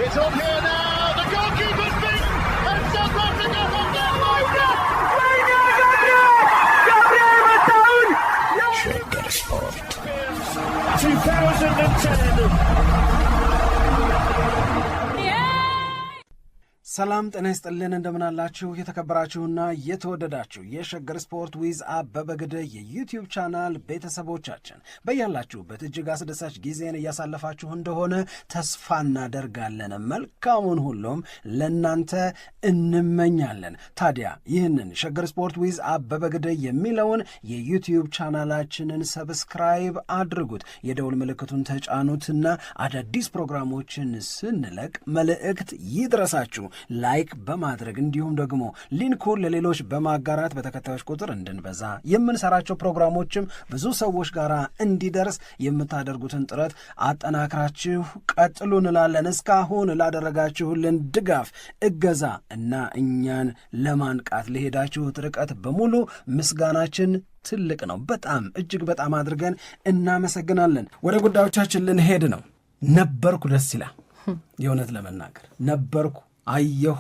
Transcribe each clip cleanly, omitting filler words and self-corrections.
It's on here now. The goalkeeper's beaten, and South Africa have done Shagger Sport 2010. ሰላም ጤና ይስጥልን እንደምናላችሁ የተከበራችሁና የተወደዳችሁ የሸገር ስፖርት ዊዝ አበበ ግደይ የዩቲዩብ ቻናል ቤተሰቦቻችን በያላችሁበት እጅግ አስደሳች ጊዜን እያሳለፋችሁ እንደሆነ ተስፋ እናደርጋለን። መልካሙን ሁሉም ለናንተ እንመኛለን። ታዲያ ይህንን ሸገር ስፖርት ዊዝ አበበ ግደይ የሚለውን የዩቲዩብ ቻናላችንን ሰብስክራይብ አድርጉት፣ የደውል ምልክቱን ተጫኑትና አዳዲስ ፕሮግራሞችን ስንለቅ መልእክት ይድረሳችሁ። ላይክ በማድረግ እንዲሁም ደግሞ ሊንኩን ለሌሎች በማጋራት በተከታዮች ቁጥር እንድንበዛ የምንሰራቸው ፕሮግራሞችም ብዙ ሰዎች ጋር እንዲደርስ የምታደርጉትን ጥረት አጠናክራችሁ ቀጥሉ እንላለን። እስካሁን ላደረጋችሁልን ድጋፍ፣ እገዛ እና እኛን ለማንቃት ለሄዳችሁት ርቀት በሙሉ ምስጋናችን ትልቅ ነው። በጣም እጅግ በጣም አድርገን እናመሰግናለን። ወደ ጉዳዮቻችን ልንሄድ ነው። ነበርኩ ደስ ይላል። የእውነት ለመናገር ነበርኩ አየሁ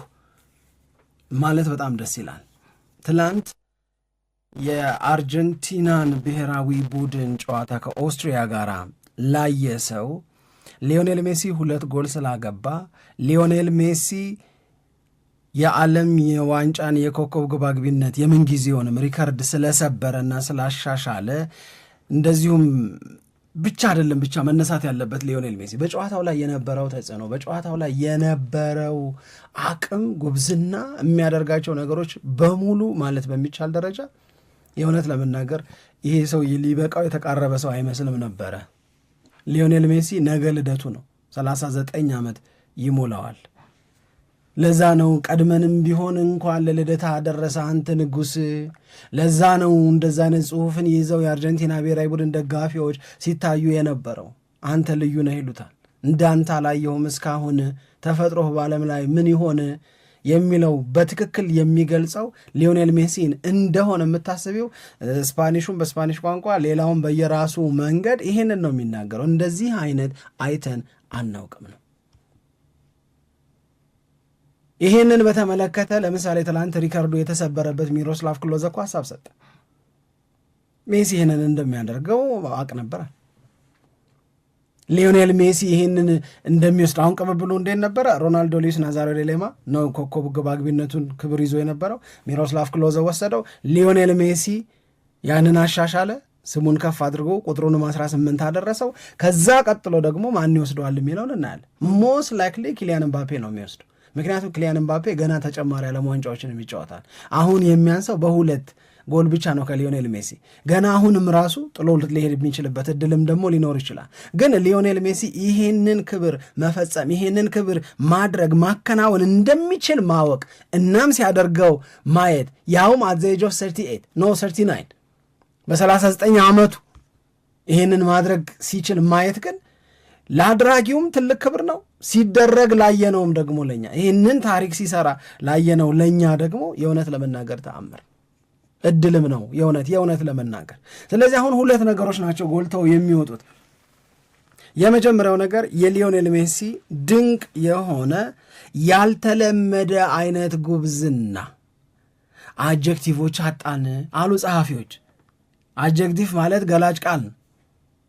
ማለት በጣም ደስ ይላል። ትላንት የአርጀንቲናን ብሔራዊ ቡድን ጨዋታ ከኦስትሪያ ጋር ላየ ሰው ሊዮኔል ሜሲ 2 ጎል ስላገባ ሊዮኔል ሜሲ የዓለም የዋንጫን የኮከብ ግብ አግቢነት የምንጊዜውንም ሪከርድ ስለሰበረና ስላሻሻለ እንደዚሁም ብቻ አይደለም ብቻ መነሳት ያለበት ሊዮኔል ሜሲ በጨዋታው ላይ የነበረው ተጽዕኖ፣ በጨዋታው ላይ የነበረው አቅም፣ ጉብዝና፣ የሚያደርጋቸው ነገሮች በሙሉ ማለት በሚቻል ደረጃ የእውነት ለመናገር ይሄ ሰው ሊበቃው የተቃረበ ሰው አይመስልም ነበረ። ሊዮኔል ሜሲ ነገ ልደቱ ነው። 39 ዓመት ይሞላዋል። ለዛ ነው ቀድመንም ቢሆን እንኳን ለልደታ አደረሰ አንተ ንጉስ። ለዛ ነው እንደዛ አይነት ጽሑፍን ይዘው የአርጀንቲና ብሔራዊ ቡድን ደጋፊዎች ሲታዩ የነበረው። አንተ ልዩ ነህ ይሉታል። እንዳንተ አላየሁም እስካሁን ተፈጥሮህ በዓለም ላይ ምን ይሆን የሚለው በትክክል የሚገልጸው ሊዮኔል ሜሲን እንደሆነ የምታስቢው ስፓኒሹን በስፓኒሽ ቋንቋ ሌላውን በየራሱ መንገድ ይሄንን ነው የሚናገረው። እንደዚህ አይነት አይተን አናውቅም ነው። ይሄንን በተመለከተ ለምሳሌ ትላንት ሪካርዶ የተሰበረበት ሚሮስላቭ ክሎዘ እኮ ሀሳብ ሰጠ። ሜሲ ይሄንን እንደሚያደርገው አውቅ ነበር። ሊዮኔል ሜሲ ይሄንን እንደሚወስድ አሁን ቅብብሉ እንዴት ነበረ? ሮናልዶ ሉዊስ ናዛሪዮ ደ ሊማ ነው ኮከብ ግብ አግቢነቱን ክብር ይዞ የነበረው። ሚሮስላቭ ክሎዘ ወሰደው። ሊዮኔል ሜሲ ያንን አሻሻለ፣ ስሙን ከፍ አድርጎ ቁጥሩንም 18 አደረሰው። ከዛ ቀጥሎ ደግሞ ማን ይወስደዋል የሚለውን እናያለን። ሞስት ላይክሊ ኪሊያን ምባፔ ነው የሚወስደው። ምክንያቱም ኪሊያን ምባፔ ገና ተጨማሪ ዓለም ዋንጫዎችን ይጫወታል። አሁን የሚያንሰው በ2 ጎል ብቻ ነው ከሊዮኔል ሜሲ። ገና አሁንም ራሱ ጥሎ ሊሄድ የሚችልበት እድልም ደግሞ ሊኖር ይችላል። ግን ሊዮኔል ሜሲ ይሄንን ክብር መፈጸም፣ ይሄንን ክብር ማድረግ፣ ማከናወን እንደሚችል ማወቅ እናም ሲያደርገው ማየት ያውም at the age of 39 በ39 ዓመቱ ይሄንን ማድረግ ሲችል ማየት ግን ለአድራጊውም ትልቅ ክብር ነው። ሲደረግ ላየነውም ደግሞ ለኛ ይህንን ታሪክ ሲሰራ ላየነው ለኛ ደግሞ የእውነት ለመናገር ተአምር እድልም ነው የእውነት ለመናገር። ስለዚህ አሁን 2 ነገሮች ናቸው ጎልተው የሚወጡት። የመጀመሪያው ነገር የሊዮኔል ሜሲ ድንቅ የሆነ ያልተለመደ አይነት ጉብዝና። አጀክቲቮች አጣን አሉ ጸሐፊዎች። አጀክቲቭ ማለት ገላጭ ቃል ነው።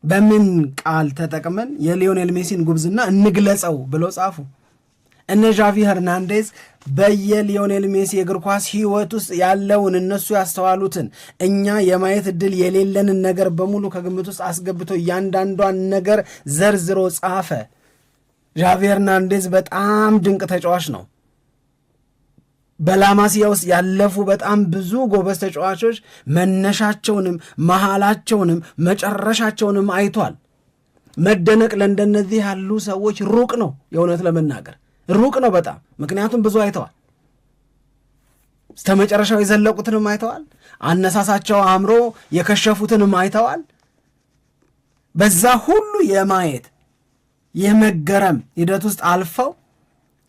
በምን ቃል ተጠቅመን የሊዮኔል ሜሲን ጉብዝና እንግለጸው ብለው ጻፉ። እነ ዣቪ ሄርናንዴዝ በየሊዮኔል ሜሲ የእግር ኳስ ሕይወት ውስጥ ያለውን እነሱ ያስተዋሉትን እኛ የማየት ዕድል የሌለንን ነገር በሙሉ ከግምት ውስጥ አስገብቶ እያንዳንዷን ነገር ዘርዝሮ ጻፈ። ዣቪ ሄርናንዴዝ በጣም ድንቅ ተጫዋች ነው። በላማሲያ ውስጥ ያለፉ በጣም ብዙ ጎበዝ ተጫዋቾች መነሻቸውንም መሃላቸውንም መጨረሻቸውንም አይቷል። መደነቅ ለእንደነዚህ ያሉ ሰዎች ሩቅ ነው። የእውነት ለመናገር ሩቅ ነው በጣም። ምክንያቱም ብዙ አይተዋል። እስከ መጨረሻው የዘለቁትንም አይተዋል። አነሳሳቸው አምሮ የከሸፉትንም አይተዋል። በዛ ሁሉ የማየት የመገረም ሂደት ውስጥ አልፈው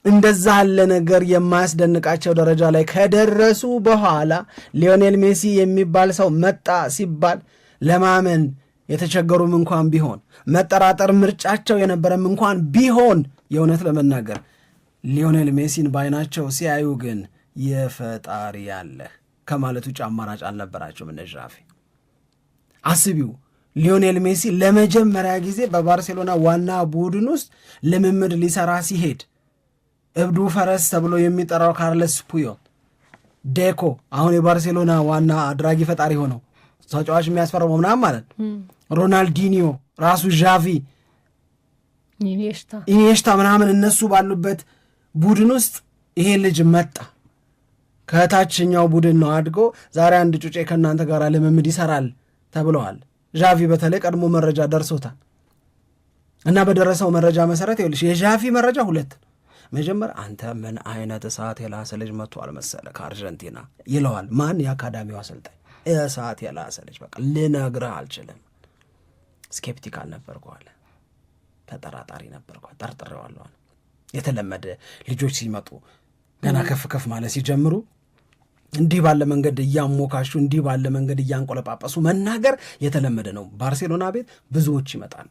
እንደዛ ያለ ነገር የማያስደንቃቸው ደረጃ ላይ ከደረሱ በኋላ ሊዮኔል ሜሲ የሚባል ሰው መጣ ሲባል ለማመን የተቸገሩም እንኳን ቢሆን መጠራጠር ምርጫቸው የነበረም እንኳን ቢሆን የእውነት ለመናገር ሊዮኔል ሜሲን ባይናቸው ሲያዩ ግን የፈጣሪ ያለህ ከማለት ውጭ አማራጭ አልነበራቸውም። እነ ዣቪ አስቢው፣ ሊዮኔል ሜሲ ለመጀመሪያ ጊዜ በባርሴሎና ዋና ቡድን ውስጥ ልምምድ ሊሰራ ሲሄድ እብዱ ፈረስ ተብሎ የሚጠራው ካርለስ ፑዮል፣ ዴኮ አሁን የባርሴሎና ዋና አድራጊ ፈጣሪ ሆነው ተጫዋች የሚያስፈርመው ምናምን ማለት ሮናልዲኒዮ፣ ራሱ ዣቪ፣ ኢኒየስታ ምናምን እነሱ ባሉበት ቡድን ውስጥ ይሄ ልጅ መጣ። ከታችኛው ቡድን ነው አድጎ ዛሬ አንድ ጩጬ ከእናንተ ጋር ልምምድ ይሰራል ተብለዋል። ዣቪ በተለይ ቀድሞ መረጃ ደርሶታል እና በደረሰው መረጃ መሰረት ይኸውልሽ የዣቪ መረጃ ሁለት ነው። መጀመር አንተ ምን አይነት እሳት የላሰ ልጅ መጥቷል መሰለ ከአርጀንቲና ይለዋል። ማን? የአካዳሚው አሰልጣኝ። እሳት የላሰ ልጅ በቃ ልነግርህ አልችልም። ስኬፕቲካል ነበርኳለ፣ ተጠራጣሪ ነበርኳ፣ ጠርጥሬዋለሁ። የተለመደ ልጆች ሲመጡ ገና ከፍ ከፍ ማለት ሲጀምሩ እንዲህ ባለ መንገድ እያሞካሹ እንዲህ ባለ መንገድ እያንቆለጳጳሱ መናገር የተለመደ ነው። ባርሴሎና ቤት ብዙዎች ይመጣሉ፣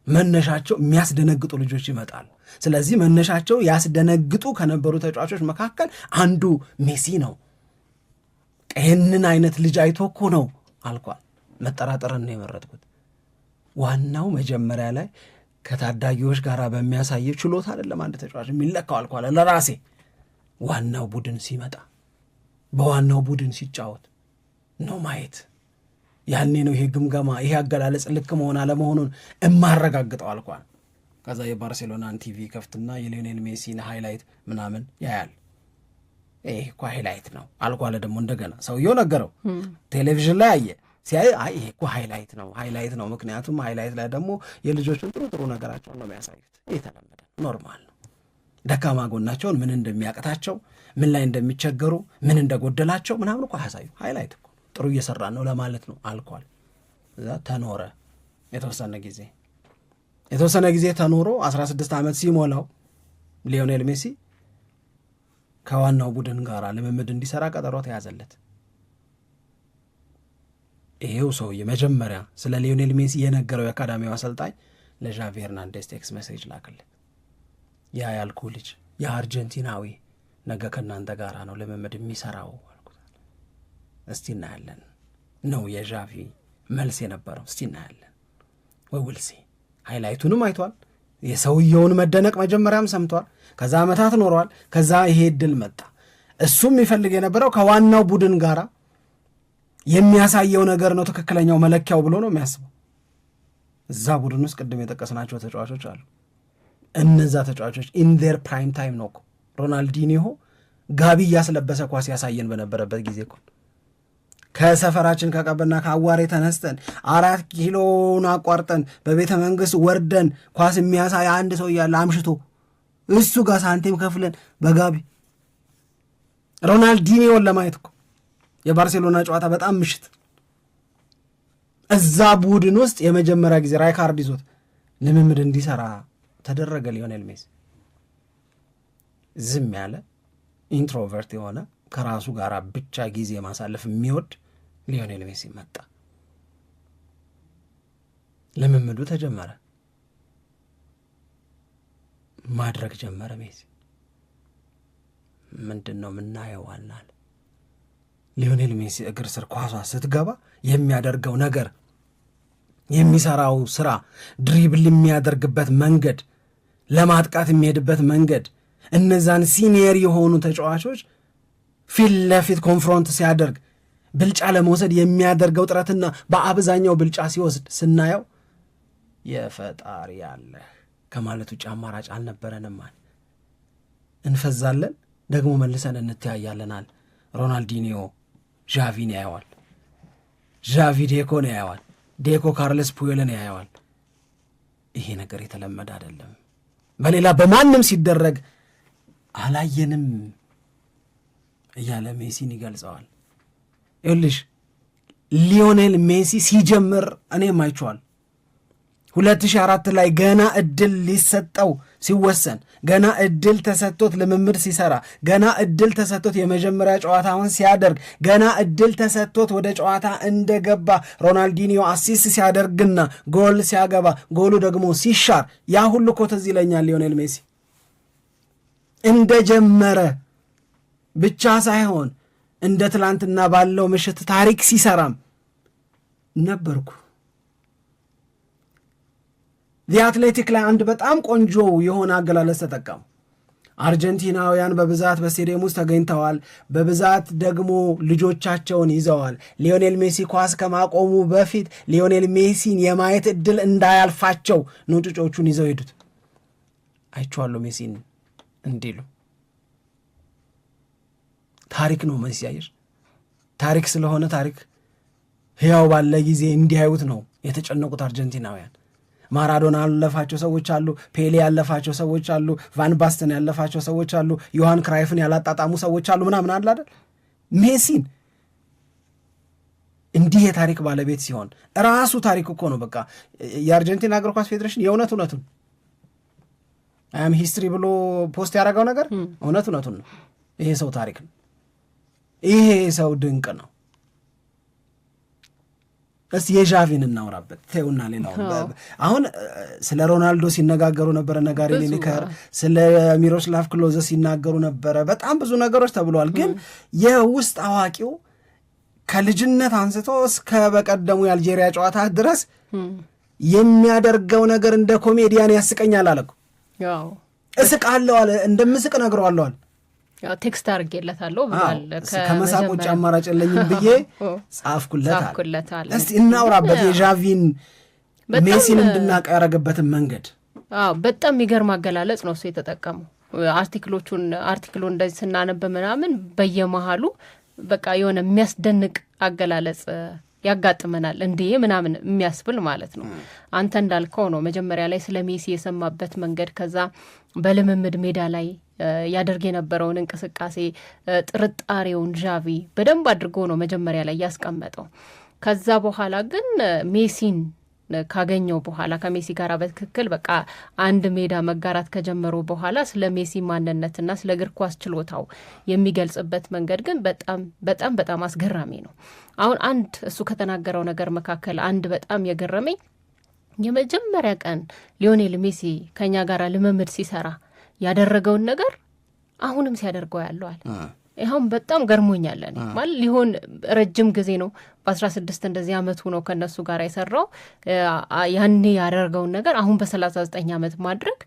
መነሻቸው የሚያስደነግጡ ልጆች ይመጣሉ። ስለዚህ መነሻቸው ያስደነግጡ ከነበሩ ተጫዋቾች መካከል አንዱ ሜሲ ነው። ይህንን አይነት ልጅ አይቶ እኮ ነው አልኳል። መጠራጠርን ነው የመረጥኩት። ዋናው መጀመሪያ ላይ ከታዳጊዎች ጋር በሚያሳየው ችሎታ አይደለም አንድ ተጫዋች የሚለካው አልኳል ለራሴ። ዋናው ቡድን ሲመጣ በዋናው ቡድን ሲጫወት ነው ማየት። ያኔ ነው ይሄ ግምገማ ይሄ አገላለጽ ልክ መሆን አለመሆኑን እማረጋግጠው አልኳል። ከዛ የባርሴሎናን ቲቪ ከፍትና የሊዮኔል ሜሲን ሃይላይት ምናምን ያያል። ይሄ እኮ ሃይላይት ነው አልኳለ። ደግሞ እንደገና ሰውየው ነገረው፣ ቴሌቪዥን ላይ አየ። ሲያይ አይ ይሄ እኮ ሃይላይት ነው ምክንያቱም ሃይላይት ላይ ደግሞ የልጆቹን ጥሩ ነገራቸውን ነው የሚያሳዩት። የተለመደ ኖርማል ነው። ደካማ ጎናቸውን ምን እንደሚያቅታቸው፣ ምን ላይ እንደሚቸገሩ፣ ምን እንደጎደላቸው ምናምን እኮ ያሳዩ። ሃይላይት እኮ ጥሩ እየሰራ ነው ለማለት ነው አልኳል። እዛ ተኖረ የተወሰነ ጊዜ ተኖሮ 16 ዓመት ሲሞላው ሊዮኔል ሜሲ ከዋናው ቡድን ጋር ልምምድ እንዲሰራ ቀጠሮ ተያዘለት። ይሄው ሰውዬ መጀመሪያ ስለ ሊዮኔል ሜሲ የነገረው የአካዳሚው አሰልጣኝ ለዣቪ ሄርናንዴዝ ቴክስት ሜሴጅ ላከለት። ያ ያልኩ ልጅ የአርጀንቲናዊ ነገ ከእናንተ ጋር ነው ልምምድ የሚሰራው አልኩት። እስቲ እናያለን ነው የዣቪ መልስ የነበረው። እስቲ እናያለን ወውልሲ። ሃይላይቱንም አይቷል። የሰውየውን መደነቅ መጀመሪያም ሰምቷል። ከዛ ዓመታት ኖሯል። ከዛ ይሄ እድል መጣ። እሱም ይፈልግ የነበረው ከዋናው ቡድን ጋር የሚያሳየው ነገር ነው ትክክለኛው መለኪያው ብሎ ነው የሚያስበው። እዛ ቡድን ውስጥ ቅድም የጠቀስናቸው ተጫዋቾች አሉ። እነዛ ተጫዋቾች ኢን ዴር ፕራይም ታይም ነው እኮ ሮናልዲኒሆ ጋቢ እያስለበሰ ኳስ ያሳየን በነበረበት ጊዜ እኮ ከሰፈራችን ከቀበና ከአዋሬ ተነስተን 4 ኪሎን አቋርጠን በቤተ መንግስት ወርደን ኳስ የሚያሳይ አንድ ሰው እያለ አምሽቶ እሱ ጋር ሳንቲም ከፍለን በጋቢ ሮናልዲኒዮን ለማየት እኮ የባርሴሎና ጨዋታ በጣም ምሽት እዛ ቡድን ውስጥ የመጀመሪያ ጊዜ ራይካርድ ይዞት ልምምድ እንዲሰራ ተደረገ። ሊዮኔል ሜሲ ዝም ያለ ኢንትሮቨርት የሆነ ከራሱ ጋር ብቻ ጊዜ ማሳለፍ የሚወድ ሊዮኔል ሜሲ መጣ። ልምምዱ ተጀመረ፣ ማድረግ ጀመረ። ሜሲ ምንድን ነው የምናየው አልናል። ሊዮኔል ሜሲ እግር ስር ኳሷ ስትገባ የሚያደርገው ነገር፣ የሚሰራው ስራ፣ ድሪብል የሚያደርግበት መንገድ፣ ለማጥቃት የሚሄድበት መንገድ፣ እነዛን ሲኒየር የሆኑ ተጫዋቾች ፊት ለፊት ኮንፍሮንት ሲያደርግ ብልጫ ለመውሰድ የሚያደርገው ጥረትና በአብዛኛው ብልጫ ሲወስድ ስናየው የፈጣሪ ያለ ከማለት ውጭ አማራጭ አልነበረንም። እንፈዛለን ደግሞ መልሰን እንተያያለናል። ሮናልዲኒዮ ዣቪን ያየዋል፣ ዣቪ ዴኮን ያየዋል፣ ዴኮ ካርለስ ፑዮልን ያየዋል። ይሄ ነገር የተለመደ አይደለም፣ በሌላ በማንም ሲደረግ አላየንም እያለ ሜሲን ይገልጸዋል። ይኸውልሽ ሊዮኔል ሜሲ ሲጀምር እኔም አይቼዋለሁ። 2004 ላይ ገና እድል ሊሰጠው ሲወሰን፣ ገና እድል ተሰጥቶት ልምምድ ሲሰራ፣ ገና እድል ተሰጥቶት የመጀመሪያ ጨዋታውን ሲያደርግ፣ ገና እድል ተሰጥቶት ወደ ጨዋታ እንደገባ ሮናልዲኒዮ አሲስት ሲያደርግና ጎል ሲያገባ፣ ጎሉ ደግሞ ሲሻር፣ ያ ሁሉ እኮ ትዝ ይለኛል። ሊዮኔል ሜሲ እንደጀመረ ብቻ ሳይሆን እንደ ትላንትና ባለው ምሽት ታሪክ ሲሰራም ነበርኩ። አትሌቲክ ላይ አንድ በጣም ቆንጆ የሆነ አገላለጽ ተጠቀሙ። አርጀንቲናውያን በብዛት በስቴዲየም ውስጥ ተገኝተዋል፣ በብዛት ደግሞ ልጆቻቸውን ይዘዋል። ሊዮኔል ሜሲ ኳስ ከማቆሙ በፊት ሊዮኔል ሜሲን የማየት እድል እንዳያልፋቸው ነው ጩጮቹን ይዘው ሄዱት። አይቼዋለሁ ሜሲን እንዲሉ ታሪክ ነው ሜሲ ያየር ታሪክ ስለሆነ ታሪክ ሕያው ባለ ጊዜ እንዲያዩት ነው የተጨነቁት አርጀንቲናውያን። ማራዶና ያለፋቸው ሰዎች አሉ፣ ፔሌ ያለፋቸው ሰዎች አሉ፣ ቫን ባስተን ያለፋቸው ሰዎች አሉ፣ ዮሐን ክራይፍን ያላጣጣሙ ሰዎች አሉ ምናምን አለ አይደል። ሜሲን እንዲህ የታሪክ ባለቤት ሲሆን ራሱ ታሪክ እኮ ነው። በቃ የአርጀንቲና እግር ኳስ ፌዴሬሽን የእውነቱን አያም ሂስትሪ ብሎ ፖስት ያደረገው ነገር እውነቱን ነው። ይሄ ሰው ታሪክ ነው። ይሄ ሰው ድንቅ ነው። እስቲ የዣቪን እናውራበት ተውና ሌላው አሁን ስለ ሮናልዶ ሲነጋገሩ ነበር ነጋሪ ሊኒከር፣ ስለ ሚሮስላቭ ክሎዘ ሲናገሩ ነበር። በጣም ብዙ ነገሮች ተብለዋል። ግን የውስጥ አዋቂው ከልጅነት አንስቶ እስከ በቀደሙ የአልጄሪያ ጨዋታ ድረስ የሚያደርገው ነገር እንደ ኮሜዲያን ያስቀኛል አለ። ያው እስቃለሁ አለ፣ እንደምስቅ ነግረዋለሁ አለ። ቴክስት አድርጌለታለሁ ብሏል። ከመሳቅ ውጭ አማራጭ የለኝም ብዬ ጻፍኩለታል። እስቲ እናውራበት የዣቪን ሜሲን እንድናውቅ ያደረገበትን መንገድ። በጣም የሚገርም አገላለጽ ነው እሱ የተጠቀመው። አርቲክሉ እንደዚህ ስናነብ ምናምን በየመሃሉ በቃ የሆነ የሚያስደንቅ አገላለጽ ያጋጥመናል እንዴ ምናምን የሚያስብል ማለት ነው። አንተ እንዳልከው ነው መጀመሪያ ላይ ስለ ሜሲ የሰማበት መንገድ፣ ከዛ በልምምድ ሜዳ ላይ ያደርግ የነበረውን እንቅስቃሴ፣ ጥርጣሬውን ዣቪ በደንብ አድርጎ ነው መጀመሪያ ላይ ያስቀመጠው። ከዛ በኋላ ግን ሜሲን ካገኘው በኋላ ከሜሲ ጋር በትክክል በቃ አንድ ሜዳ መጋራት ከጀመሩ በኋላ ስለ ሜሲ ማንነትና ስለ እግር ኳስ ችሎታው የሚገልጽበት መንገድ ግን በጣም በጣም በጣም አስገራሚ ነው። አሁን አንድ እሱ ከተናገረው ነገር መካከል አንድ በጣም የገረመኝ የመጀመሪያ ቀን ሊዮኔል ሜሲ ከኛ ጋር ልምምድ ሲሰራ ያደረገውን ነገር አሁንም ሲያደርገው ያለዋል። ይኸውም በጣም ገርሞኛል። ማለት ሊሆን ረጅም ጊዜ ነው፣ በ16 እንደዚህ ዓመቱ ነው ከነሱ ጋር የሰራው። ያኔ ያደረገውን ነገር አሁን በ39 ዓመት ማድረግ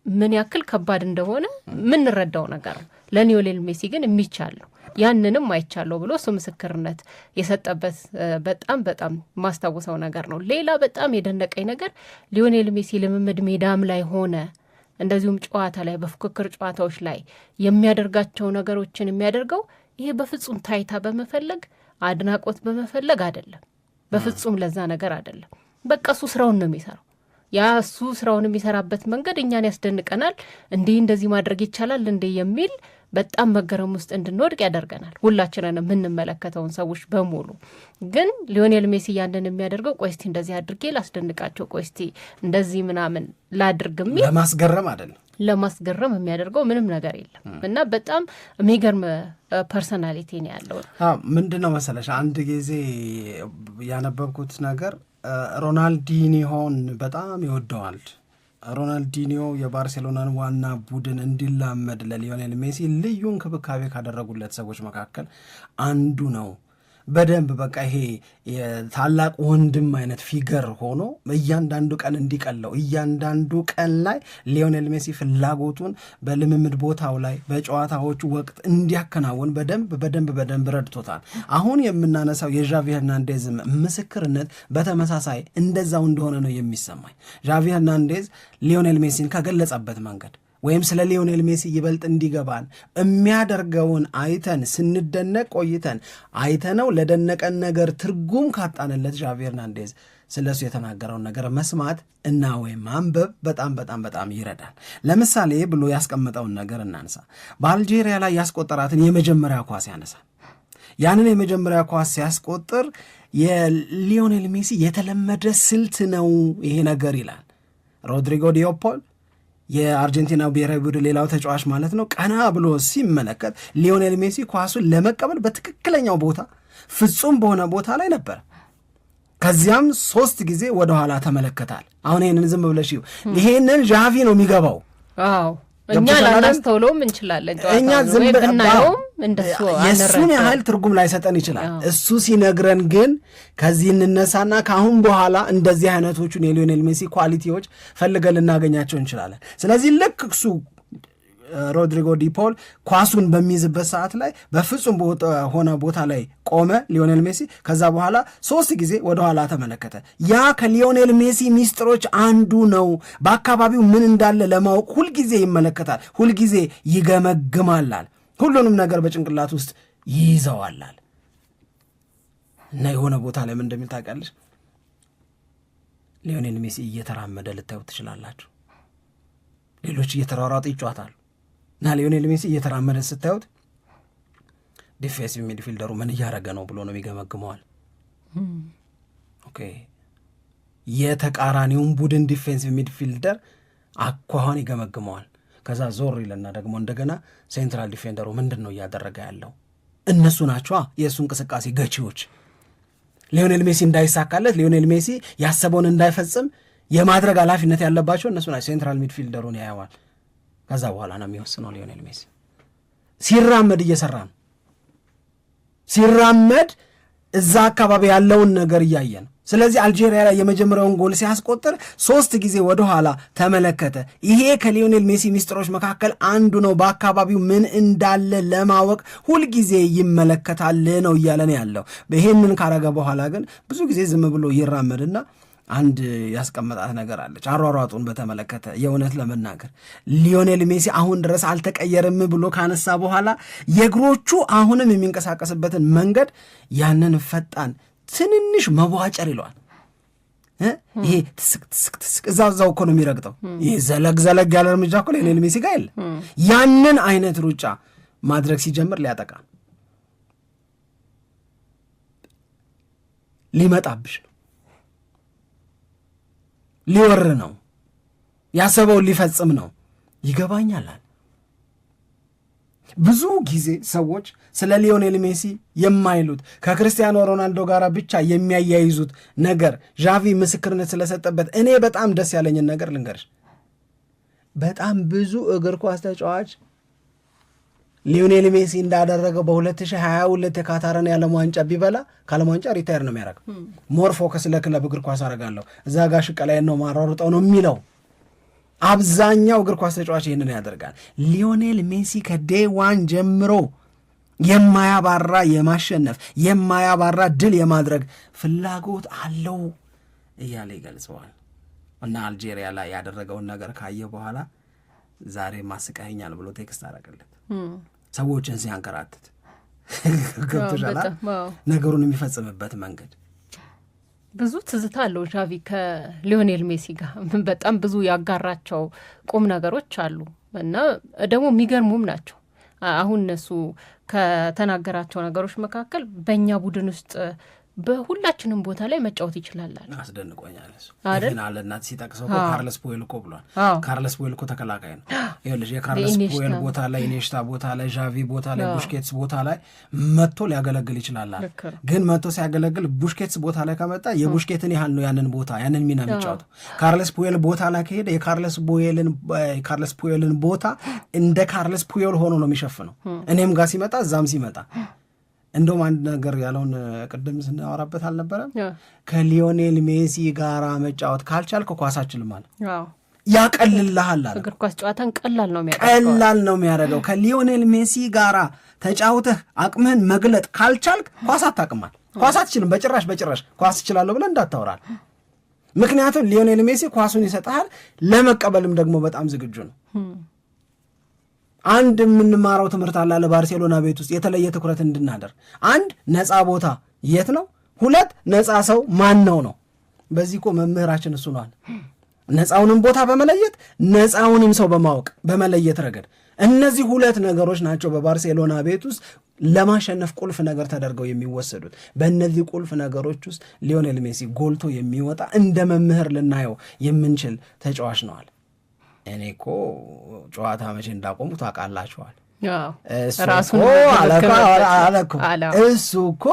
ምን ያክል ከባድ እንደሆነ ምንረዳው ነገር ነው። ለሊዮኔል ሜሲ ግን የሚቻለው ያንንም አይቻለው ብሎ እሱ ምስክርነት የሰጠበት በጣም በጣም ማስታወሰው ነገር ነው። ሌላ በጣም የደነቀኝ ነገር ሊዮኔል ሜሲ ልምምድ ሜዳም ላይ ሆነ እንደዚሁም ጨዋታ ላይ በፉክክር ጨዋታዎች ላይ የሚያደርጋቸው ነገሮችን የሚያደርገው ይሄ በፍጹም ታይታ በመፈለግ አድናቆት በመፈለግ አይደለም። በፍጹም ለዛ ነገር አይደለም። በቃ እሱ ስራውን ነው የሚሰራው። ያ እሱ ስራውን የሚሰራበት መንገድ እኛን ያስደንቀናል። እንዲህ እንደዚህ ማድረግ ይቻላል እንዴ የሚል በጣም መገረም ውስጥ እንድንወድቅ ያደርገናል፣ ሁላችንን የምንመለከተውን ሰዎች በሙሉ። ግን ሊዮኔል ሜሲ ያንን የሚያደርገው ቆይስቲ እንደዚህ አድርጌ ላስደንቃቸው፣ ቆይስቲ እንደዚህ ምናምን ላድርግ የሚል ለማስገረም አይደለም። ለማስገረም የሚያደርገው ምንም ነገር የለም እና በጣም የሚገርም ፐርሶናሊቲ ነው ያለው። ምንድን ነው መሰለሽ አንድ ጊዜ ያነበብኩት ነገር ሮናልዲኒሆን በጣም ይወደዋል። ሮናልዲኒዮ የባርሴሎናን ዋና ቡድን እንዲላመድ ለሊዮኔል ሜሲ ልዩ እንክብካቤ ካደረጉለት ሰዎች መካከል አንዱ ነው። በደንብ በቃ ይሄ የታላቅ ወንድም አይነት ፊገር ሆኖ እያንዳንዱ ቀን እንዲቀለው እያንዳንዱ ቀን ላይ ሊዮኔል ሜሲ ፍላጎቱን በልምምድ ቦታው ላይ በጨዋታዎቹ ወቅት እንዲያከናውን በደንብ ረድቶታል። አሁን የምናነሳው የዣቪ ሄርናንዴዝ ምስክርነት በተመሳሳይ እንደዛው እንደሆነ ነው የሚሰማኝ። ዣቪ ሄርናንዴዝ ሊዮኔል ሜሲን ከገለጸበት መንገድ ወይም ስለ ሊዮኔል ሜሲ ይበልጥ እንዲገባን የሚያደርገውን አይተን ስንደነቅ ቆይተን አይተነው ለደነቀን ነገር ትርጉም ካጣንለት ዣቪ ሄርናንዴዝ ስለ እሱ የተናገረውን ነገር መስማት እና ወይም ማንበብ በጣም በጣም በጣም ይረዳል። ለምሳሌ ብሎ ያስቀመጠውን ነገር እናንሳ። በአልጄሪያ ላይ ያስቆጠራትን የመጀመሪያ ኳስ ያነሳል። ያንን የመጀመሪያ ኳስ ሲያስቆጥር የሊዮኔል ሜሲ የተለመደ ስልት ነው ይሄ ነገር ይላል። ሮድሪጎ ዲዮፖል የአርጀንቲናው ብሔራዊ ቡድን ሌላው ተጫዋች ማለት ነው ቀና ብሎ ሲመለከት ሊዮኔል ሜሲ ኳሱን ለመቀበል በትክክለኛው ቦታ ፍጹም በሆነ ቦታ ላይ ነበር። ከዚያም 3 ጊዜ ወደኋላ ተመለከታል። አሁን ይህንን ዝም ብለሽ ይሄንን ዣቪ ነው የሚገባው። እኛ ላናስተውለውም እንችላለን። እኛ ዝም ብናየውም እንደሱ የሱን ያህል ትርጉም ላይሰጠን ይችላል። እሱ ሲነግረን ግን ከዚህ እንነሳና ከአሁን በኋላ እንደዚህ አይነቶቹን የሊዮኔል ሜሲ ኳሊቲዎች ፈልገን ልናገኛቸው እንችላለን። ስለዚህ ልክ እሱ ሮድሪጎ ዲፖል ኳሱን በሚይዝበት ሰዓት ላይ በፍጹም ሆነ ቦታ ላይ ቆመ ሊዮኔል ሜሲ። ከዛ በኋላ 3 ጊዜ ወደኋላ ተመለከተ። ያ ከሊዮኔል ሜሲ ሚስጥሮች አንዱ ነው። በአካባቢው ምን እንዳለ ለማወቅ ሁልጊዜ ይመለከታል፣ ሁልጊዜ ይገመግማላል፣ ሁሉንም ነገር በጭንቅላት ውስጥ ይይዘዋላል። እና የሆነ ቦታ ላይ ምን እንደሚል ታውቃለች? ሊዮኔል ሜሲ እየተራመደ ልታዩት ትችላላችሁ። ሌሎች እየተሯሯጡ ይጫወታሉ እና ሊዮኔል ሜሲ እየተራመደ ስታዩት ዲፌንሲቭ ሚድፊልደሩ ምን እያረገ ነው ብሎ ነው የሚገመግመዋል። ኦኬ የተቃራኒውን ቡድን ዲፌንሲቭ ሚድፊልደር አኳኋን ይገመግመዋል። ከዛ ዞር ይለና ደግሞ እንደገና ሴንትራል ዲፌንደሩ ምንድን ነው እያደረገ ያለው? እነሱ ናቸዋ የእሱ እንቅስቃሴ ገቺዎች። ሊዮኔል ሜሲ እንዳይሳካለት፣ ሊዮኔል ሜሲ ያሰበውን እንዳይፈጽም የማድረግ ኃላፊነት ያለባቸው እነሱ ናቸው። ሴንትራል ሚድፊልደሩን ያየዋል። ከዛ በኋላ ነው የሚወስነው። ሊዮኔል ሜሲ ሲራመድ እየሰራ ነው። ሲራመድ እዛ አካባቢ ያለውን ነገር እያየ ነው። ስለዚህ አልጄሪያ ላይ የመጀመሪያውን ጎል ሲያስቆጥር 3 ጊዜ ወደኋላ ተመለከተ። ይሄ ከሊዮኔል ሜሲ ሚስጥሮች መካከል አንዱ ነው። በአካባቢው ምን እንዳለ ለማወቅ ሁልጊዜ ይመለከታል ነው እያለን ያለው። ይሄንን ካረገ በኋላ ግን ብዙ ጊዜ ዝም ብሎ ይራመድና አንድ ያስቀመጣት ነገር አለች አሯሯጡን በተመለከተ። የእውነት ለመናገር ሊዮኔል ሜሲ አሁን ድረስ አልተቀየርም ብሎ ካነሳ በኋላ የእግሮቹ አሁንም የሚንቀሳቀስበትን መንገድ ያንን ፈጣን ትንንሽ መቧጨር ይለዋል። ይሄ ትስቅ ትስቅ ትስቅ እዛው እኮ ነው የሚረግጠው። ይሄ ዘለግ ያለ እርምጃ እኮ ሊዮኔል ሜሲ ጋር የለ። ያንን አይነት ሩጫ ማድረግ ሲጀምር ሊያጠቃ ሊመጣብሽ ነው፣ ሊወር ነው፣ ያሰበውን ሊፈጽም ነው። ይገባኛል። ብዙ ጊዜ ሰዎች ስለ ሊዮኔል ሜሲ የማይሉት ከክርስቲያኖ ሮናልዶ ጋር ብቻ የሚያያይዙት ነገር ዣቪ ምስክርነት ስለሰጠበት እኔ በጣም ደስ ያለኝን ነገር ልንገርሽ። በጣም ብዙ እግር ኳስ ተጫዋች ሊዮኔል ሜሲ እንዳደረገው በ2022 የካታርን የዓለም ዋንጫ ቢበላ ከዓለም ዋንጫ ሪታየር ነው የሚያደርገው። ሞር ፎከስ ለክለብ እግር ኳስ አደርጋለሁ እዛ ጋር ሽቀላይን ነው ማሯሩጠው ነው የሚለው። አብዛኛው እግር ኳስ ተጫዋች ይህንን ያደርጋል። ሊዮኔል ሜሲ ከዴይ ዋን ጀምሮ የማያባራ የማሸነፍ የማያባራ ድል የማድረግ ፍላጎት አለው እያለ ይገልጸዋል። እና አልጄሪያ ላይ ያደረገውን ነገር ካየ በኋላ ዛሬ ማስቀኸኛል ብሎ ቴክስት አደረገለት። ሰዎችን ሲያንከራትት ገብቶሻል ነገሩን የሚፈጽምበት መንገድ። ብዙ ትዝታ አለው ዣቪ ከሊዮኔል ሜሲ ጋር በጣም ብዙ ያጋራቸው ቁም ነገሮች አሉ እና ደግሞ የሚገርሙም ናቸው። አሁን እነሱ ከተናገራቸው ነገሮች መካከል በእኛ ቡድን ውስጥ በሁላችንም ቦታ ላይ መጫወት ይችላል። አስደንቆኛል እሱ ይህን አለ እናት ሲጠቅሰው ካርለስ ፑዌል እኮ ብሏል። ካርለስ ፑዌል እኮ ተከላካይ ነው። ይኸውልሽ የካርለስ ፑዌል ቦታ ላይ፣ ኢኔሽታ ቦታ ላይ፣ ዣቪ ቦታ ላይ፣ ቡሽኬትስ ቦታ ላይ መጥቶ ሊያገለግል ይችላል። ግን መጥቶ ሲያገለግል ቡሽኬትስ ቦታ ላይ ከመጣ የቡሽኬትን ያህል ነው ያንን ቦታ ያንን ሚና የሚጫወተው። ካርለስ ፑዌል ቦታ ላይ ከሄደ የካርለስ ፑዌልን ቦታ እንደ ካርለስ ፑዌል ሆኖ ነው የሚሸፍነው። እኔም ጋር ሲመጣ እዛም ሲመጣ እንደውም አንድ ነገር ያለውን ቅድም ስናወራበት አልነበረም? ከሊዮኔል ሜሲ ጋር መጫወት ካልቻልክ ኳስ አትችልም አለ። ያቀልልሃል አለ። እግር ኳስ ጨዋታን ቀላል ነው የሚያደርገው። ከሊዮኔል ሜሲ ጋር ተጫውተህ አቅምህን መግለጥ ካልቻልክ ኳስ አታቅማል። ኳስ አትችልም በጭራሽ ኳስ እችላለሁ ብለህ እንዳታወራል። ምክንያቱም ሊዮኔል ሜሲ ኳሱን ይሰጥሃል፣ ለመቀበልም ደግሞ በጣም ዝግጁ ነው። አንድ የምንማረው ትምህርት አለ ለባርሴሎና ቤት ውስጥ የተለየ ትኩረት እንድናደርግ። አንድ ነፃ ቦታ የት ነው? 2 ነፃ ሰው ማን ነው? በዚህ እኮ መምህራችን እሱ ነዋል። ነፃውንም ቦታ በመለየት ነፃውንም ሰው በማወቅ በመለየት ረገድ እነዚህ 2 ነገሮች ናቸው በባርሴሎና ቤት ውስጥ ለማሸነፍ ቁልፍ ነገር ተደርገው የሚወሰዱት። በእነዚህ ቁልፍ ነገሮች ውስጥ ሊዮኔል ሜሲ ጎልቶ የሚወጣ እንደ መምህር ልናየው የምንችል ተጫዋች ነዋል። እኔ እኮ ጨዋታ መቼ እንዳቆሙ ታውቃላችኋል። እሱ እኮ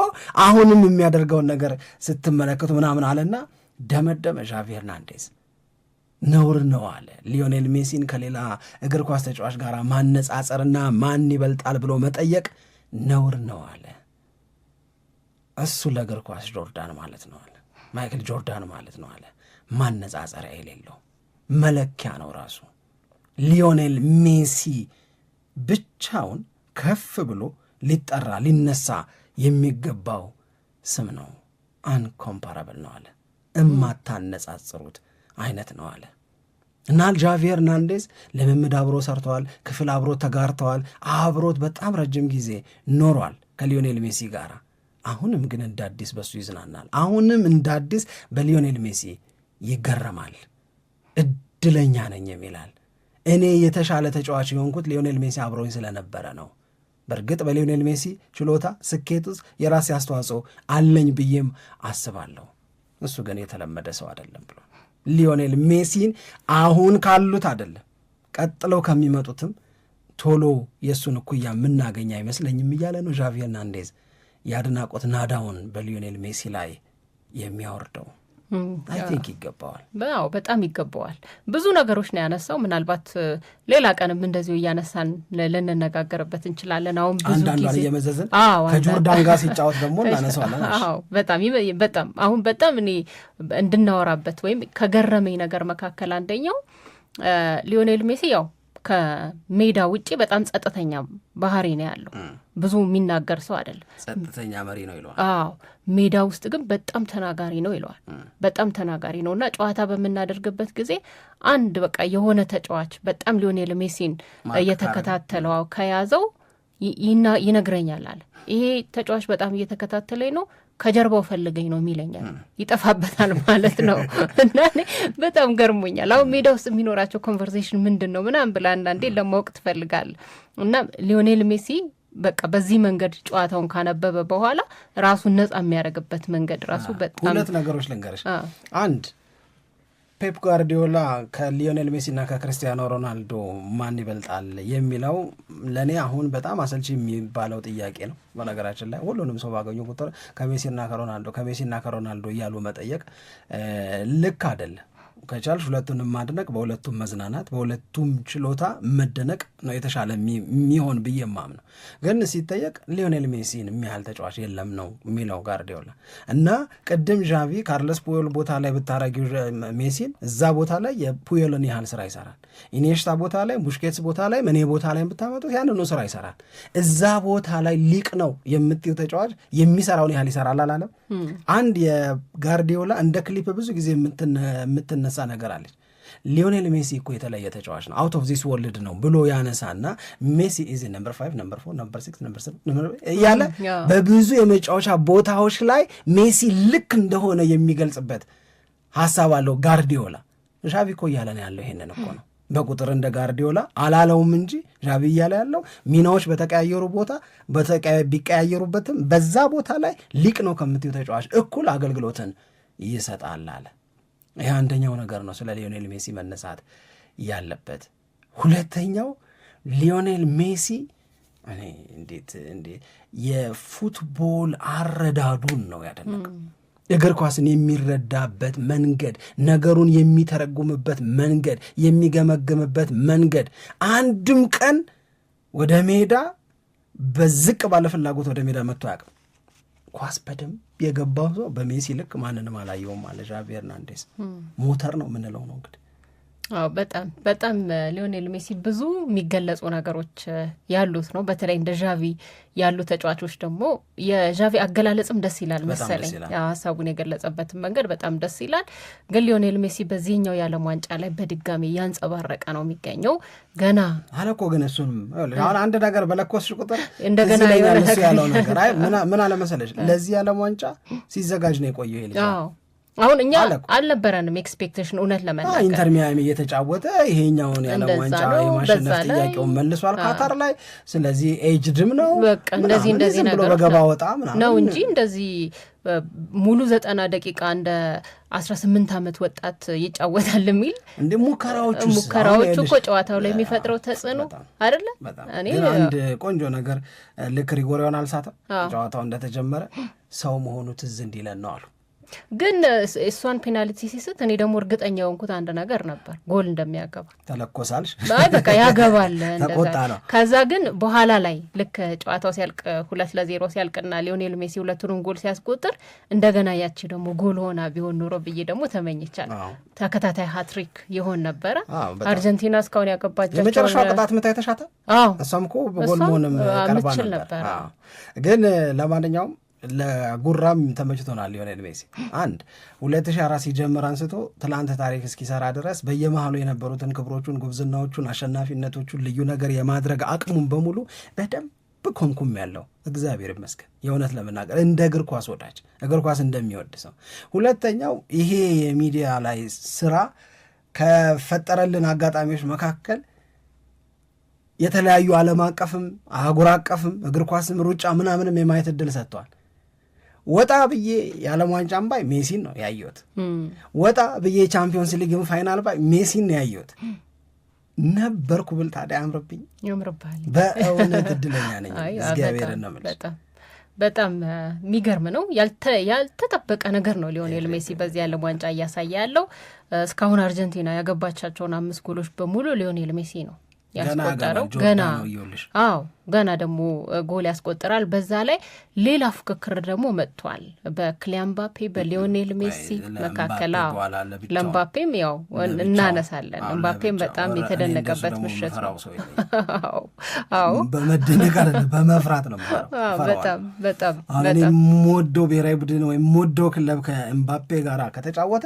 አሁንም የሚያደርገውን ነገር ስትመለከቱ ምናምን አለና ደመደመ ዣቪ ሄርናንዴዝ ነውር ነው አለ። ሊዮኔል ሜሲን ከሌላ እግር ኳስ ተጫዋች ጋር ማነጻጸርና ማን ይበልጣል ብሎ መጠየቅ ነውር ነው አለ። እሱ ለእግር ኳስ ጆርዳን ማለት ነው አለ። ማይክል ጆርዳን ማለት ነው አለ። ማነጻጸሪያ የሌለው መለኪያ ነው ራሱ። ሊዮኔል ሜሲ ብቻውን ከፍ ብሎ ሊጠራ ሊነሳ የሚገባው ስም ነው። አንኮምፓራብል ነው አለ። እማታነጻጽሩት አይነት ነው አለ። እና ጃቪ ሄርናንዴዝ ልምምድ አብሮ ሰርተዋል፣ ክፍል አብሮ ተጋርተዋል፣ አብሮት በጣም ረጅም ጊዜ ኖሯል ከሊዮኔል ሜሲ ጋር። አሁንም ግን እንደ አዲስ በሱ ይዝናናል። አሁንም እንደ አዲስ በሊዮኔል ሜሲ ይገረማል። እድለኛ ነኝ የሚላል። እኔ የተሻለ ተጫዋች የሆንኩት ሊዮኔል ሜሲ አብሮኝ ስለነበረ ነው። በእርግጥ በሊዮኔል ሜሲ ችሎታ ስኬት ውስጥ የራሴ አስተዋጽኦ አለኝ ብዬም አስባለሁ። እሱ ግን የተለመደ ሰው አይደለም ብሎ ሊዮኔል ሜሲን አሁን ካሉት አይደለም ቀጥለው ከሚመጡትም ቶሎ የእሱን እኩያ የምናገኝ አይመስለኝም እያለ ነው ዣቪ ሄርናንዴዝ የአድናቆት ናዳውን በሊዮኔል ሜሲ ላይ የሚያወርደው። አይ ቲንክ ይገባዋል። በጣም ይገባዋል። ብዙ ነገሮች ነው ያነሳው። ምናልባት ሌላ ቀንም እንደዚሁ እያነሳን ልንነጋገርበት እንችላለን። አሁን ብዙ አንዳንዷን እየመዘዝን ከጆርዳን ጋር ሲጫወት ደግሞ እናነሳዋለን። በጣም አሁን በጣም እኔ እንድናወራበት ወይም ከገረመኝ ነገር መካከል አንደኛው ሊዮኔል ሜሲ ያው ከሜዳ ውጪ በጣም ጸጥተኛ ባህሪ ነው ያለው። ብዙ የሚናገር ሰው አይደለም። ጸጥተኛ መሪ ነው ይለዋል። ሜዳ ውስጥ ግን በጣም ተናጋሪ ነው ይለዋል። በጣም ተናጋሪ ነው እና ጨዋታ በምናደርግበት ጊዜ አንድ በቃ የሆነ ተጫዋች በጣም ሊዮኔል ሜሲን እየተከታተለው ከያዘው ይነግረኛል አለ። ይሄ ተጫዋች በጣም እየተከታተለኝ ነው፣ ከጀርባው ፈልገኝ ነው የሚለኛል። ይጠፋበታል ማለት ነው። እና በጣም ገርሞኛል። አሁን ሜዳ ውስጥ የሚኖራቸው ኮንቨርሴሽን ምንድን ነው ምናምን ብላ አንዳንዴ ለማወቅ ትፈልጋል። እና ሊዮኔል ሜሲ በቃ በዚህ መንገድ ጨዋታውን ካነበበ በኋላ ራሱን ነጻ የሚያደርግበት መንገድ ራሱ በጣም ሁለት ነገሮች ልንገርሽ። አንድ ፔፕ ጋርዲዮላ ከሊዮኔል ሜሲና ከክርስቲያኖ ሮናልዶ ማን ይበልጣል የሚለው ለእኔ አሁን በጣም አሰልቺ የሚባለው ጥያቄ ነው። በነገራችን ላይ ሁሉንም ሰው ባገኙ ቁጥር ከሜሲና ከሮናልዶ እያሉ መጠየቅ ልክ አይደለም። ከቻልሽ ሁለቱንም ማድነቅ፣ በሁለቱም መዝናናት፣ በሁለቱም ችሎታ መደነቅ ነው የተሻለ የሚሆን ብዬ ማምነው። ግን ሲጠየቅ ሊዮኔል ሜሲን የሚያህል ተጫዋች የለም ነው የሚለው ጋርዲዮላ። እና ቅድም ዣቪ ካርለስ ፑዮል ቦታ ላይ ብታረጊው ሜሲን እዛ ቦታ ላይ የፑዮልን ያህል ስራ ይሰራል። ኢኔሽታ ቦታ ላይ፣ ቡሽኬትስ ቦታ ላይ፣ እኔ ቦታ ላይ ብታመጡት ያንኑ ስራ ይሰራል። እዛ ቦታ ላይ ሊቅ ነው የምትይው ተጫዋች የሚሰራውን ያህል ይሰራል አላለም። አንድ የጋርዲዮላ እንደ ክሊፕ ብዙ ጊዜ የምትነሳ ነገር አለች። ሊዮኔል ሜሲ እኮ የተለየ ተጫዋች ነው፣ አውት ኦፍ ዚስ ወርልድ ነው ብሎ ያነሳና ሜሲ ኢዝ ነምበር 5 ነምበር 4 ነምበር 6 ነምበር 7 እያለ በብዙ የመጫወቻ ቦታዎች ላይ ሜሲ ልክ እንደሆነ የሚገልጽበት ሀሳብ አለው ጋርዲዮላ። ዣቪ እኮ እያለ ነው ያለው ይሄንን እኮ ነው። በቁጥር እንደ ጋርዲዮላ አላለውም እንጂ ዣቪ እያለ ያለው ሚናዎች በተቀያየሩ ቦታ ቢቀያየሩበትም በዛ ቦታ ላይ ሊቅ ነው ከምትዩ ተጫዋች እኩል አገልግሎትን ይሰጣል አለ። ይህ አንደኛው ነገር ነው ስለ ሊዮኔል ሜሲ መነሳት ያለበት። ሁለተኛው ሊዮኔል ሜሲ እኔ እንዴት የፉትቦል አረዳዱን ነው ያደነቀው። እግር ኳስን የሚረዳበት መንገድ፣ ነገሩን የሚተረጉምበት መንገድ፣ የሚገመግምበት መንገድ፣ አንድም ቀን ወደ ሜዳ በዝቅ ባለ ፍላጎት ወደ ሜዳ መጥቶ አያውቅም። ኳስ በደንብ የገባው ሰው በሜሲ ልክ ማንንም አላየውም አለ ዣቪ ሄርናንዴዝ። ሞተር ነው የምንለው ነው እንግዲህ። በጣም በጣም ሊዮኔል ሜሲ ብዙ የሚገለጹ ነገሮች ያሉት ነው። በተለይ እንደ ዣቪ ያሉ ተጫዋቾች ደግሞ የዣቪ አገላለጽም ደስ ይላል መሰለኝ። ሀሳቡን የገለጸበትን መንገድ በጣም ደስ ይላል። ግን ሊዮኔል ሜሲ በዚህኛው የዓለም ዋንጫ ላይ በድጋሚ እያንጸባረቀ ነው የሚገኘው። ገና አለ እኮ ግን እሱን አሁን አንድ ነገር በለኮስሽ ቁጥር እንደገና ያለው ነገር ምን አለመሰለሽ፣ ለዚህ የዓለም ዋንጫ ሲዘጋጅ ነው የቆየው ይልሽ። አሁን እኛ አልነበረንም ኤክስፔክቴሽን እውነት ለመናገር ኢንተር ሚያሚ እየተጫወተ ይሄኛውን የዓለም ዋንጫ የማሸነፍ ጥያቄውን መልሷል ካታር ላይ። ስለዚህ ኤጅድም ነው በቃ እንደዚህ ነገር በገባ ወጣ ነው እንጂ እንደዚህ ሙሉ 90 ደቂቃ እንደ 18 ዓመት ወጣት ይጫወታል የሚል እንደ ሙከራዎቹ እኮ ጨዋታው ላይ የሚፈጥረው ተጽዕኖ አይደለ? እኔ አንድ ቆንጆ ነገር ልክ ሪጎሪዮን አልሳተም ጨዋታው እንደተጀመረ ሰው መሆኑ ትዝ እንዲለን ነው አሉ። ግን እሷን ፔናልቲ ሲስት እኔ ደግሞ እርግጠኛ የሆንኩት አንድ ነገር ነበር፣ ጎል እንደሚያገባ ተለኮሳልሽ በቃ ያገባል ተቆጣ ነው። ከዛ ግን በኋላ ላይ ልክ ጨዋታው ሲያልቅ 2-0 ሲያልቅና ሊዮኔል ሜሲ ሁለቱንም ጎል ሲያስቆጥር እንደገና ያቺ ደግሞ ጎል ሆና ቢሆን ኖሮ ብዬ ደግሞ ተመኝቻለሁ። ተከታታይ ሃትሪክ ይሆን ነበረ። አርጀንቲና እስካሁን ያገባቻቸው የመጨረሻው ቅጣት ምታ የተሻተ እሷም እኮ በጎል መሆንም ቀርባ ነበር። ግን ለማንኛውም ለጉራም ተመችቶናል ሊዮኔል ሜሲ 2004 ሲጀምር አንስቶ ትላንት ታሪክ እስኪሰራ ድረስ በየመሃሉ የነበሩትን ክብሮቹን፣ ጉብዝናዎቹን፣ አሸናፊነቶቹን ልዩ ነገር የማድረግ አቅሙን በሙሉ በደንብ ኮምኩም ያለው እግዚአብሔር ይመስገን። የእውነት ለመናገር እንደ እግር ኳስ ወዳጅ እግር ኳስ እንደሚወድ ሰው። ሁለተኛው ይሄ የሚዲያ ላይ ስራ ከፈጠረልን አጋጣሚዎች መካከል የተለያዩ ዓለም አቀፍም አህጉር አቀፍም እግር ኳስም ሩጫ ምናምንም የማየት እድል ሰጥቷል። ወጣ ብዬ የዓለም ዋንጫም ባይ ሜሲን ነው ያየሁት። ወጣ ብዬ ቻምፒዮንስ ሊግም ፋይናል ባይ ሜሲን ነው ያየሁት። ነበርኩ ብል ታዲያ አምርብኝ ያምርባል። በእውነት እድለኛ ነኝ። እግዚአብሔር ነው ማለት በጣም የሚገርም ነው። ያልተጠበቀ ነገር ነው ሊዮኔል ሜሲ በዚህ ዓለም ዋንጫ እያሳየ ያለው። እስካሁን አርጀንቲና ያገባቻቸውን 5 ጎሎች በሙሉ ሊዮኔል ሜሲ ነው ያስቆጠረው። ገና ደግሞ ጎል ያስቆጠራል። በዛ ላይ ሌላ ፉክክር ደግሞ መጥቷል በክሊያን ምባፔ በሊዮኔል ሜሲ መካከል። ለምባፔም ያው እናነሳለን። ምባፔም በጣም የተደነቀበት ምሽት ነው። በመደነቅ አይደለም በመፍራት ነው። በጣም የምወደው ብሔራዊ ቡድን ወይም የምወደው ክለብ ከኤምባፔ ጋር ከተጫወተ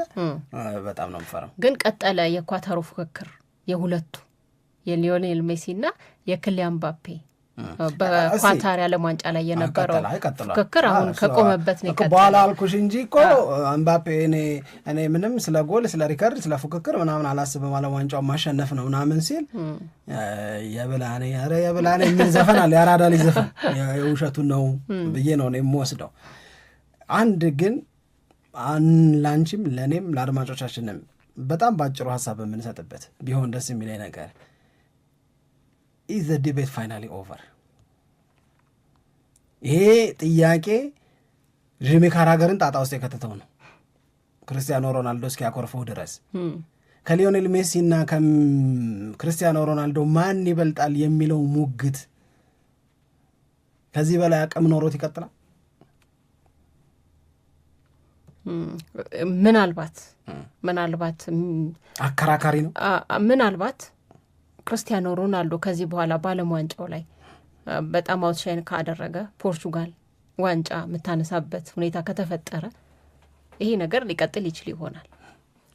በጣም ነው የምፈራው። ግን ቀጠለ የኳታሩ ፉክክር የሁለቱ የሊዮኔል ሜሲና የክሊያን ምባፔ በኳታር ዓለም ዋንጫ ላይ የነበረው ፍክክር አሁን ከቆመበት ነው የቀጠለው። በኋላ አልኩሽ እንጂ እኮ ምባፔ እኔ ምንም ስለ ጎል ስለ ሪከርድ ስለ ፉክክር ምናምን አላስብም፣ ዓለም ዋንጫውን ማሸነፍ ነው ምናምን ሲል የብላኔ የሚል ዘፈን አለ፣ የአራዳ ልጅ ዘፈን። የውሸቱን ነው ብዬ ነው የምወስደው። አንድ ግን ላንቺም ለእኔም ለአድማጮቻችንም በጣም ባጭሩ ሀሳብ የምንሰጥበት ቢሆን ደስ የሚለኝ ነገር is the debate finally over? ይሄ ጥያቄ ጂሚ ካራገርን ጣጣ ውስጥ የከተተው ነው። ክርስቲያኖ ሮናልዶ እስኪያኮርፈው ድረስ ከሊዮኔል ሜሲ እና ከክርስቲያኖ ሮናልዶ ማን ይበልጣል የሚለው ሙግት ከዚህ በላይ አቅም ኖሮት ይቀጥላል? ምናልባት አከራካሪ ነው። ምናልባት ክርስቲያኖ ሮናልዶ ከዚህ በኋላ በዓለም ዋንጫው ላይ በጣም አውትሻይን ካደረገ ፖርቹጋል ዋንጫ የምታነሳበት ሁኔታ ከተፈጠረ ይሄ ነገር ሊቀጥል ይችል ይሆናል።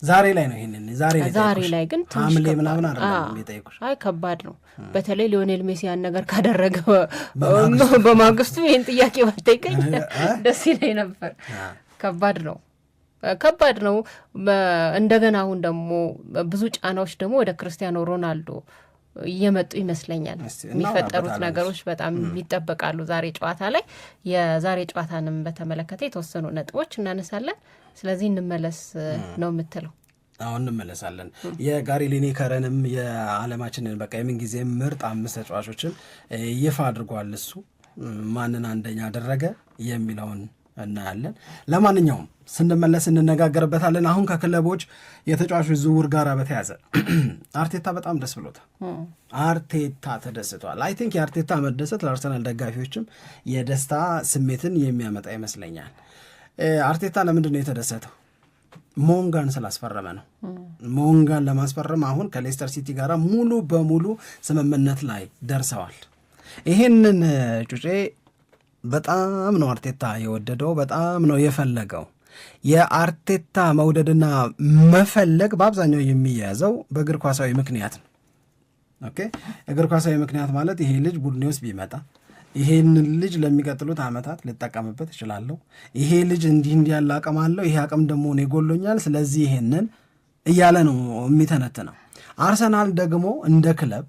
ዛሬ ላይ ነው ይሄንን ዛሬ ላይ ግን ሐምሌ ምናምን አይደለም የሚጠይቁሽ። ከባድ ነው። በተለይ ሊዮኔል ሜሲ ያን ነገር ካደረገ በማግስቱ ይሄን ጥያቄ ባትጠይቀኝ ደስ ይለኝ ነበር። ከባድ ነው። እንደገና አሁን ደግሞ ብዙ ጫናዎች ደግሞ ወደ ክርስቲያኖ ሮናልዶ እየመጡ ይመስለኛል። የሚፈጠሩት ነገሮች በጣም ይጠበቃሉ። ዛሬ ጨዋታ ላይ የዛሬ ጨዋታንም በተመለከተ የተወሰኑ ነጥቦች እናነሳለን። ስለዚህ እንመለስ ነው የምትለው? አሁን እንመለሳለን። የጋሪ ሊኔከርንም የዓለማችንን በቃ የምንጊዜ ምርጥ 5 ተጫዋቾችን ይፋ አድርጓል። እሱ ማንን አንደኛ አደረገ የሚለውን እናያለን። ለማንኛውም ስንመለስ እንነጋገርበታለን። አሁን ከክለቦች የተጫዋቾች ዝውውር ጋር በተያዘ አርቴታ በጣም ደስ ብሎታል። አርቴታ ተደስቷል። አይ ቲንክ የአርቴታ መደሰት ለአርሰናል ደጋፊዎችም የደስታ ስሜትን የሚያመጣ ይመስለኛል። አርቴታ ለምንድን ነው የተደሰተው? ሞንጋን ስላስፈረመ ነው። ሞንጋን ለማስፈረም አሁን ከሌስተር ሲቲ ጋር ሙሉ በሙሉ ስምምነት ላይ ደርሰዋል። ይህንን ጩጬ በጣም ነው አርቴታ የወደደው፣ በጣም ነው የፈለገው። የአርቴታ መውደድና መፈለግ በአብዛኛው የሚያዘው በእግር ኳሳዊ ምክንያት ነው። ኦኬ፣ እግር ኳሳዊ ምክንያት ማለት ይሄ ልጅ ቡድኔ ውስጥ ቢመጣ ይሄን ልጅ ለሚቀጥሉት ዓመታት ልጠቀምበት እችላለሁ፣ ይሄ ልጅ እንዲህ ያለ አቅም አለው፣ ይሄ አቅም ደግሞ እኔ ጎሎኛል፣ ስለዚህ ይሄንን እያለ ነው የሚተነትነው። አርሰናል ደግሞ እንደ ክለብ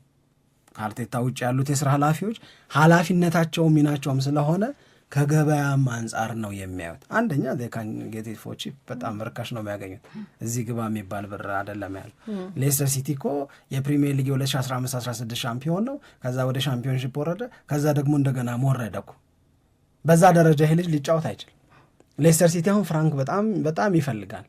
ከአርቴታ ውጭ ያሉት የስራ ኃላፊዎች ኃላፊነታቸው ሚናቸውም ስለሆነ ከገበያም አንጻር ነው የሚያዩት። አንደኛ ጌቴፎቺ በጣም ርካሽ ነው የሚያገኙት፣ እዚህ ግባ የሚባል ብር አይደለም ያለ። ሌስተር ሲቲ እኮ የፕሪሚየር ሊግ 2015-16 ሻምፒዮን ነው፣ ከዛ ወደ ሻምፒዮንሺፕ ወረደ፣ ከዛ ደግሞ እንደገና ወረደ እኮ። በዛ ደረጃ ይሄ ልጅ ሊጫወት አይችልም። ሌስተር ሲቲ አሁን ፍራንክ በጣም ይፈልጋል።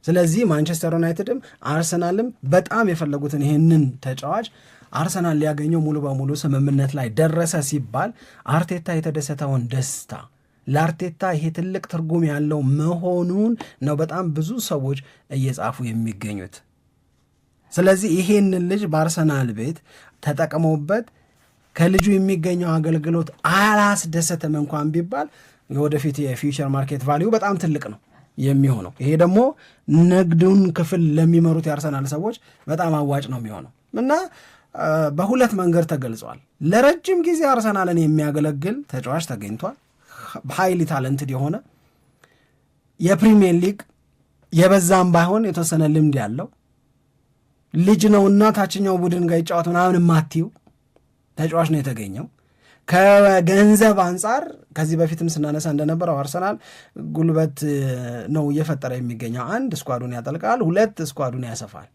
ስለዚህ ማንቸስተር ዩናይትድም አርሰናልም በጣም የፈለጉትን ይህንን ተጫዋች አርሰናል ሊያገኘው ሙሉ በሙሉ ስምምነት ላይ ደረሰ ሲባል አርቴታ የተደሰተውን ደስታ ለአርቴታ ይሄ ትልቅ ትርጉም ያለው መሆኑን ነው በጣም ብዙ ሰዎች እየጻፉ የሚገኙት። ስለዚህ ይሄንን ልጅ በአርሰናል ቤት ተጠቅመውበት ከልጁ የሚገኘው አገልግሎት አላስደሰተም እንኳን ቢባል የወደፊት የፊውቸር ማርኬት ቫሊዩ በጣም ትልቅ ነው የሚሆነው። ይሄ ደግሞ ንግዱን ክፍል ለሚመሩት የአርሰናል ሰዎች በጣም አዋጭ ነው የሚሆነው እና በሁለት መንገድ ተገልጿል። ለረጅም ጊዜ አርሰናልን የሚያገለግል ተጫዋች ተገኝቷል። ሃይሊ ታለንትድ የሆነ የፕሪሚየር ሊግ የበዛም ባይሆን የተወሰነ ልምድ ያለው ልጅ ነውና ታችኛው ቡድን ጋር ይጫወት ምናምን ማቲው ተጫዋች ነው የተገኘው። ከገንዘብ አንጻር ከዚህ በፊትም ስናነሳ እንደነበረው አርሰናል ጉልበት ነው እየፈጠረ የሚገኘው። 1 ስኳዱን ያጠልቃል፣ 2 ስኳዱን ያሰፋል።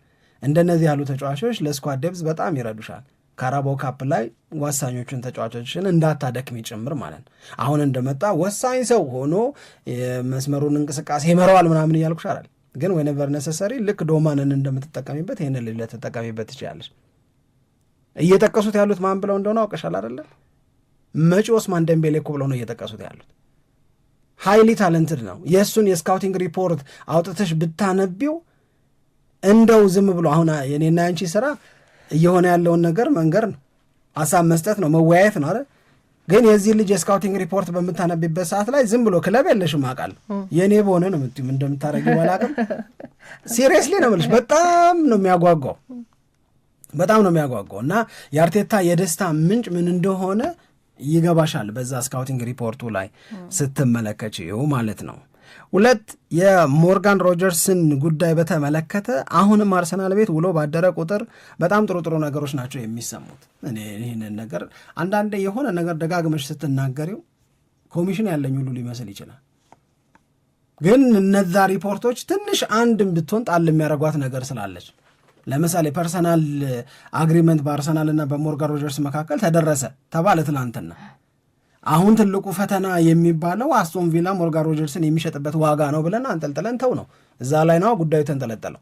እንደነዚህ ያሉ ተጫዋቾች ለስኳድ ዴፕዝ በጣም ይረዱሻል። ካራባው ካፕ ላይ ወሳኞቹን ተጫዋቾችን እንዳታደክም ጭምር ማለት ነው። አሁን እንደመጣ ወሳኝ ሰው ሆኖ የመስመሩን እንቅስቃሴ ይመራዋል ምናምን እያልኩሽ አይደል፣ ግን ዌኔቨር ነሰሰሪ ልክ ዶማንን እንደምትጠቀሚበት ይህንን ልጅ ልትጠቀሚበት ትችላለች። እየጠቀሱት ያሉት ማን ብለው እንደሆነ አውቀሻል አይደለ? መጪ ኦስማን ደምቤሌ እኮ ብለው ነው እየጠቀሱት ያሉት። ሃይሊ ታለንትድ ነው። የእሱን የስካውቲንግ ሪፖርት አውጥተሽ ብታነቢው እንደው ዝም ብሎ አሁን የኔና ያንቺ ስራ እየሆነ ያለውን ነገር መንገር ነው፣ ሀሳብ መስጠት ነው፣ መወያየት ነው አይደል? ግን የዚህ ልጅ የስካውቲንግ ሪፖርት በምታነቢበት ሰዓት ላይ ዝም ብሎ ክለብ የለሽም አውቃለሁ የእኔ በሆነ ነው የምትይው እንደምታረጊው ባላቅም ሲሪየስሊ ነው የምልሽ። በጣም ነው የሚያጓጓው እና የአርቴታ የደስታ ምንጭ ምን እንደሆነ ይገባሻል በዛ ስካውቲንግ ሪፖርቱ ላይ ስትመለከችው ማለት ነው። 2 የሞርጋን ሮጀርስን ጉዳይ በተመለከተ አሁንም አርሰናል ቤት ውሎ ባደረ ቁጥር በጣም ጥሩ ነገሮች ናቸው የሚሰሙት። እኔ ይህንን ነገር አንዳንዴ የሆነ ነገር ደጋግመሽ ስትናገሪው ኮሚሽን ያለኝ ሁሉ ሊመስል ይችላል፣ ግን እነዛ ሪፖርቶች ትንሽ አንድም ብትሆን ጣል የሚያደርጓት ነገር ስላለች፣ ለምሳሌ ፐርሰናል አግሪመንት በአርሰናል እና በሞርጋን ሮጀርስ መካከል ተደረሰ ተባለ ትናንትና። አሁን ትልቁ ፈተና የሚባለው አስቶን ቪላ ሞርጋን ሮጀርስን የሚሸጥበት ዋጋ ነው ብለን አንጠልጥለን ተው ነው፣ እዛ ላይ ነው ጉዳዩ ተንጠለጠለው።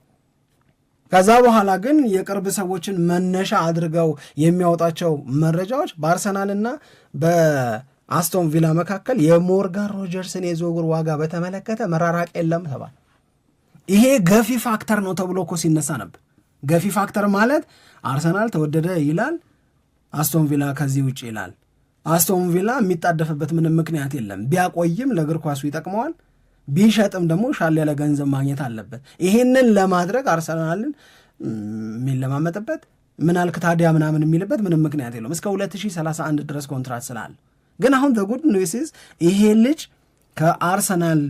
ከዛ በኋላ ግን የቅርብ ሰዎችን መነሻ አድርገው የሚያወጣቸው መረጃዎች በአርሰናልና በአስቶን ቪላ መካከል የሞርጋን ሮጀርስን የዝውውር ዋጋ በተመለከተ መራራቅ የለም ተባለ። ይሄ ገፊ ፋክተር ነው ተብሎ እኮ ሲነሳ ነበር። ገፊ ፋክተር ማለት አርሰናል ተወደደ ይላል፣ አስቶን ቪላ ከዚህ ውጭ ይላል። አስቶን ቪላ የሚጣደፍበት ምንም ምክንያት የለም። ቢያቆይም ለእግር ኳሱ ይጠቅመዋል፣ ቢሸጥም ደግሞ ሻል ያለ ገንዘብ ማግኘት አለበት። ይሄንን ለማድረግ አርሰናልን የሚለማመጥበት ምናልክ ታዲያ ምናምን የሚልበት ምንም ምክንያት የለውም። እስከ 2031 ድረስ ኮንትራት ስላለ። ግን አሁን ዘጉድ ኒውስስ ይሄ ልጅ ከአርሰናል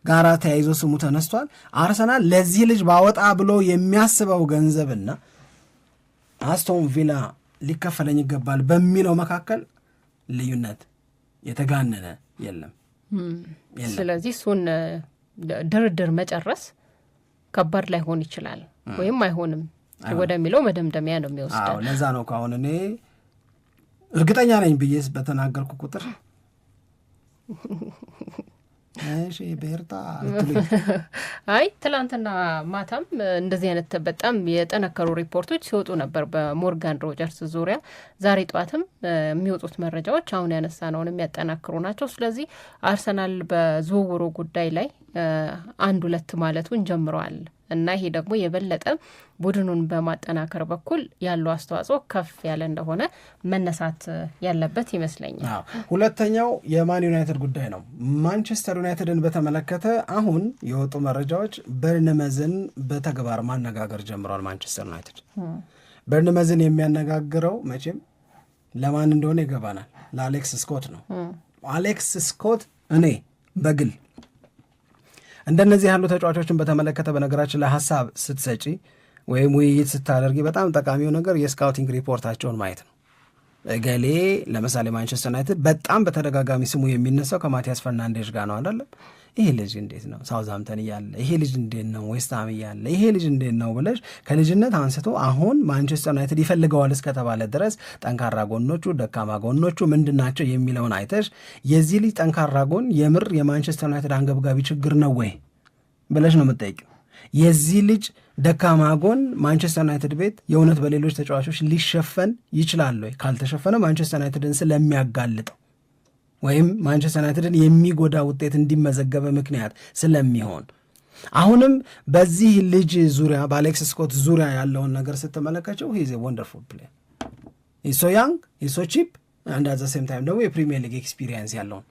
ጋራ ተያይዞ ስሙ ተነስቷል። አርሰናል ለዚህ ልጅ ባወጣ ብሎ የሚያስበው ገንዘብና አስቶን ቪላ ሊከፈለኝ ይገባል በሚለው መካከል ልዩነት የተጋነነ የለም። ስለዚህ እሱን ድርድር መጨረስ ከባድ ላይሆን ይችላል ወይም አይሆንም ወደሚለው መደምደሚያ ነው የሚወስደው። ለዛ ነው ከአሁን እኔ እርግጠኛ ነኝ ብዬ በተናገርኩ ቁጥር እሺ ቤርታ አይ ትላንትና ማታም እንደዚህ አይነት በጣም የጠነከሩ ሪፖርቶች ሲወጡ ነበር በሞርጋን ሮጀርስ ዙሪያ። ዛሬ ጠዋትም የሚወጡት መረጃዎች አሁን ያነሳነውን የሚያጠናክሩ ናቸው። ስለዚህ አርሰናል በዝውውሩ ጉዳይ ላይ 1-2 ማለቱን ጀምረዋል እና ይሄ ደግሞ የበለጠ ቡድኑን በማጠናከር በኩል ያለው አስተዋጽኦ ከፍ ያለ እንደሆነ መነሳት ያለበት ይመስለኛል። ሁለተኛው የማን ዩናይትድ ጉዳይ ነው። ማንቸስተር ዩናይትድን በተመለከተ አሁን የወጡ መረጃዎች በርንመዝን በተግባር ማነጋገር ጀምሯል። ማንቸስተር ዩናይትድ በርንመዝን የሚያነጋግረው መቼም ለማን እንደሆነ ይገባናል። ለአሌክስ ስኮት ነው። አሌክስ ስኮት እኔ በግል እንደነዚህ ያሉ ተጫዋቾችን በተመለከተ በነገራችን ላይ ሀሳብ ስትሰጪ ወይም ውይይት ስታደርጊ በጣም ጠቃሚው ነገር የስካውቲንግ ሪፖርታቸውን ማየት ነው። እገሌ ለምሳሌ ማንቸስተር ዩናይትድ በጣም በተደጋጋሚ ስሙ የሚነሳው ከማቲያስ ፈርናንዴዝ ጋር ነው አይደለም? ይሄ ልጅ እንዴት ነው ሳውዝሃምፕተን እያለ፣ ይሄ ልጅ እንዴት ነው ዌስትሃም እያለ፣ ይሄ ልጅ እንዴት ነው ብለሽ ከልጅነት አንስቶ አሁን ማንቸስተር ዩናይትድ ይፈልገዋል እስከተባለ ድረስ ጠንካራ ጎኖቹ፣ ደካማ ጎኖቹ ምንድናቸው የሚለውን አይተሽ የዚህ ልጅ ጠንካራ ጎን የምር የማንቸስተር ዩናይትድ አንገብጋቢ ችግር ነው ወይ ብለሽ ነው የምትጠይቂው። የዚህ ልጅ ደካማ ጎን ማንቸስተር ዩናይትድ ቤት የእውነት በሌሎች ተጫዋቾች ሊሸፈን ይችላል ወይ? ካልተሸፈነ ማንቸስተር ዩናይትድን ስለሚያጋልጠው ወይም ማንቸስተር ዩናይትድን የሚጎዳ ውጤት እንዲመዘገበ ምክንያት ስለሚሆን፣ አሁንም በዚህ ልጅ ዙሪያ በአሌክስ ስኮት ዙሪያ ያለውን ነገር ስትመለከቸው ሂዝ ወንደርፉል ፕሌየር፣ ሂዝ ሶ ያንግ፣ ሂዝ ሶ ቺፕ አንድ አት ዘ ሴም ታይም ደግሞ የፕሪሚየር ሊግ ኤክስፒሪየንስ ያለውን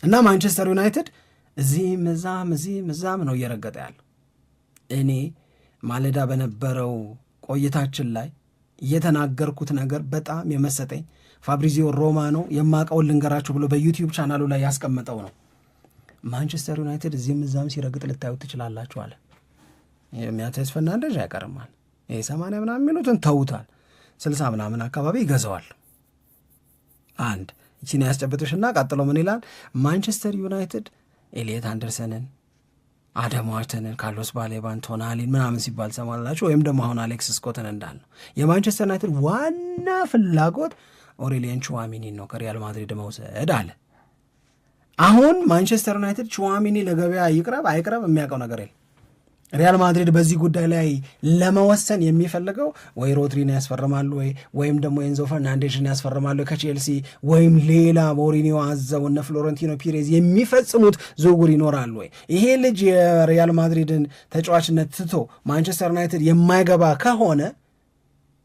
እና ማንቸስተር ዩናይትድ እዚህም እዛም ነው እየረገጠ ያለው። እኔ ማለዳ በነበረው ቆይታችን ላይ የተናገርኩት ነገር በጣም የመሰጠኝ ፋብሪዚዮ ሮማኖ የማውቀውን ልንገራችሁ ብሎ በዩቲዩብ ቻናሉ ላይ ያስቀመጠው ነው። ማንቸስተር ዩናይትድ እዚህም እዛም ሲረግጥ ልታዩት ትችላላችሁ አለ። ማቲያስ ፈርናንዴዝ ያቀርማል፣ 80 ምናምን የሚሉትን ተውታል፣ 60 ምናምን አካባቢ ይገዛዋል። አንድ ይቺን ያስጨበጥሽና ቀጥሎ ምን ይላል? ማንቸስተር ዩናይትድ ኤሊየት አንደርሰንን፣ አደም ዋርተንን፣ ካርሎስ ባሌባን፣ ቶናሊን ምናምን ሲባል ሰማላችሁ። ወይም ደግሞ አሁን አሌክስ ስኮትን እንዳልነው የማንቸስተር ዩናይትድ ዋና ፍላጎት ኦሬሊያን ቹዋሚኒን ነው ከሪያል ማድሪድ መውሰድ አለ። አሁን ማንቸስተር ዩናይትድ ቹዋሚኒ ለገበያ ይቅረብ አይቅረብ የሚያውቀው ነገር የለም። ሪያል ማድሪድ በዚህ ጉዳይ ላይ ለመወሰን የሚፈልገው ወይ ሮድሪን ያስፈርማሉ ወይም ደግሞ ኤንዞ ፈርናንዴዝን ያስፈርማሉ ከቼልሲ፣ ወይም ሌላ ሞሪኒዮ አዘው እነ ፍሎረንቲኖ ፒሬዝ የሚፈጽሙት ዝውውር ይኖራል ወይ? ይሄ ልጅ የሪያል ማድሪድን ተጫዋችነት ትቶ ማንቸስተር ዩናይትድ የማይገባ ከሆነ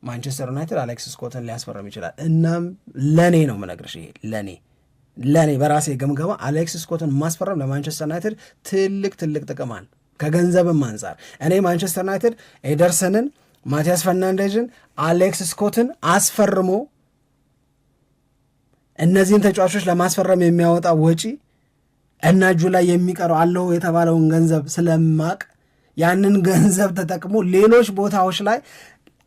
ማንቸስተር ዩናይትድ አሌክስ ስኮትን ሊያስፈርም ይችላል። እናም ለኔ ነው የምነግርሽ፣ ይሄ ለኔ በራሴ ገምገማ አሌክስ ስኮትን ማስፈረም ለማንቸስተር ዩናይትድ ትልቅ ጥቅም አለ ከገንዘብም አንጻር። እኔ ማንቸስተር ዩናይትድ ኤደርሰንን፣ ማቲያስ ፈርናንዴዝን፣ አሌክስ ስኮትን አስፈርሞ እነዚህን ተጫዋቾች ለማስፈረም የሚያወጣ ወጪ እና እጁ ላይ የሚቀረው አለው የተባለውን ገንዘብ ስለማቅ ያንን ገንዘብ ተጠቅሞ ሌሎች ቦታዎች ላይ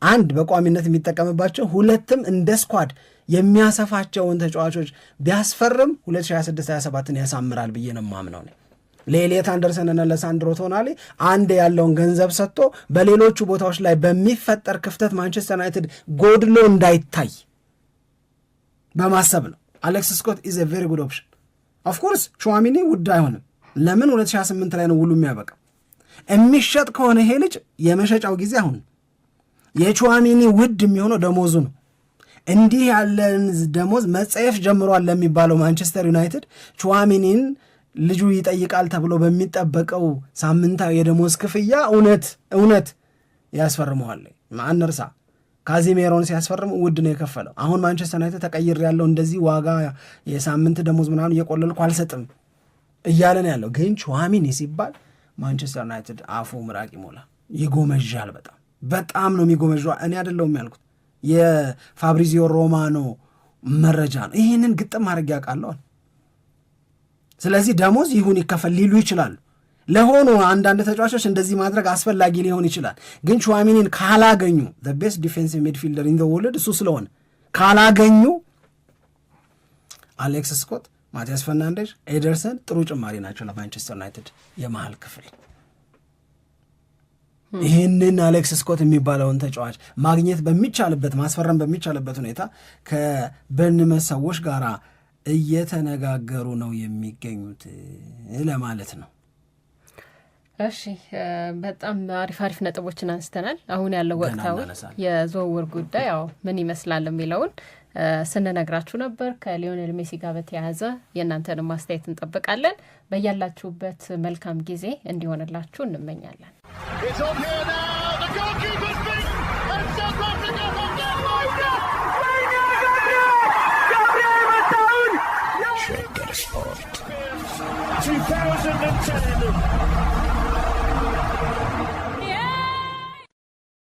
አንድ በቋሚነት የሚጠቀምባቸው፣ ሁለትም እንደ ስኳድ የሚያሰፋቸውን ተጫዋቾች ቢያስፈርም 2026-27ን ያሳምራል ብዬ ነው የማምነው። ለኤሊየት አንደርሰንና ለሳንድሮ ቶናሊ አንድ ያለውን ገንዘብ ሰጥቶ በሌሎቹ ቦታዎች ላይ በሚፈጠር ክፍተት ማንቸስተር ዩናይትድ ጎድሎ እንዳይታይ በማሰብ ነው። አሌክስ ስኮት ኢዝ ኤ ቬሪ ጉድ ኦፕሽን። ኦፍኮርስ ቹዋሚኒ ውድ አይሆንም። ለምን 2028 ላይ ነው ውሉ የሚያበቃው። የሚሸጥ ከሆነ ይሄ ልጅ የመሸጫው ጊዜ አሁን። የቹዋሚኒ ውድ የሚሆነው ደሞዙ ነው። እንዲህ ያለን ደሞዝ መጸየፍ ጀምሯል ለሚባለው ማንቸስተር ዩናይትድ ቹዋሚኒን ልጁ ይጠይቃል ተብሎ በሚጠበቀው ሳምንታዊ የደሞዝ ክፍያ እውነት ያስፈርመዋል። አንርሳ፣ ካዚሜሮን ሲያስፈርም ውድ ነው የከፈለው። አሁን ማንቸስተር ዩናይትድ ተቀይር ያለው እንደዚህ ዋጋ የሳምንት ደሞዝ ምናምን እየቆለልኩ አልሰጥም እያለን ያለው ግን ቹዋሚኒ ሲባል ማንቸስተር ዩናይትድ አፉ ምራቅ ይሞላል፣ ይጎመዣል። በጣም ነው የሚጎመዣው። እኔ አይደለሁም ያልኩት፣ የፋብሪዚዮ ሮማኖ መረጃ ነው። ይህንን ግጥም አድርጌ ያውቃለሁ። ስለዚህ ደሞዝ ይሁን ይከፈል ሊሉ ይችላሉ። ለሆኑ አንዳንድ ተጫዋቾች እንደዚህ ማድረግ አስፈላጊ ሊሆን ይችላል። ግን ቹዋሚኒን ካላገኙ the best defensive midfielder in the world እሱ ስለሆነ ካላገኙ አሌክስ ስኮት፣ ማቲያስ ፈርናንዴዝ፣ ኤደርሰን ጥሩ ጭማሪ ናቸው ለማንቸስተር ዩናይትድ የመሃል ክፍል። ይህንን አሌክስ ስኮት የሚባለውን ተጫዋች ማግኘት በሚቻልበት ማስፈረም በሚቻልበት ሁኔታ ከበርንመዝ ሰዎች ጋር እየተነጋገሩ ነው የሚገኙት ለማለት ነው። እሺ፣ በጣም አሪፍ ነጥቦችን አንስተናል። አሁን ያለው ወቅታዊ የዝውውር ጉዳይ ያው ምን ይመስላል የሚለውን ስንነግራችሁ ነበር። ከሊዮኔል ሜሲ ጋር በተያያዘ የእናንተን ማስተያየት እንጠብቃለን። በያላችሁበት መልካም ጊዜ እንዲሆንላችሁ እንመኛለን። Shaker Sport 2010